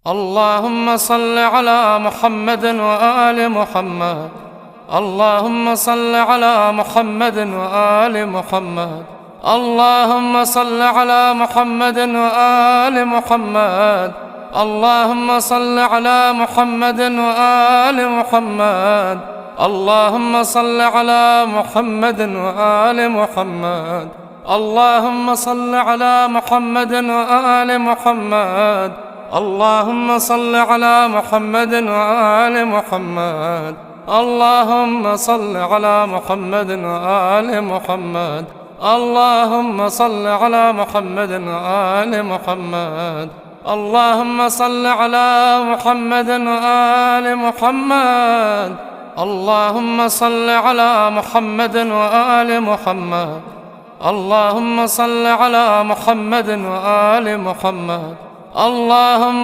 اللهم صل على محمد وآل محمد. اللهم صل على محمد وآل محمد. اللهم صل على محمد وآل محمد. اللهم صل على محمد وآل محمد. اللهم صل على محمد وآل محمد. اللهم صل على محمد وآل محمد. اللهم صل على محمد وآل محمد. اللهم صل على محمد وآل محمد. اللهم صل على محمد وآل محمد. اللهم صل على محمد وآل محمد. اللهم صل على محمد وآل محمد. اللهم صل على محمد وآل محمد. اللهم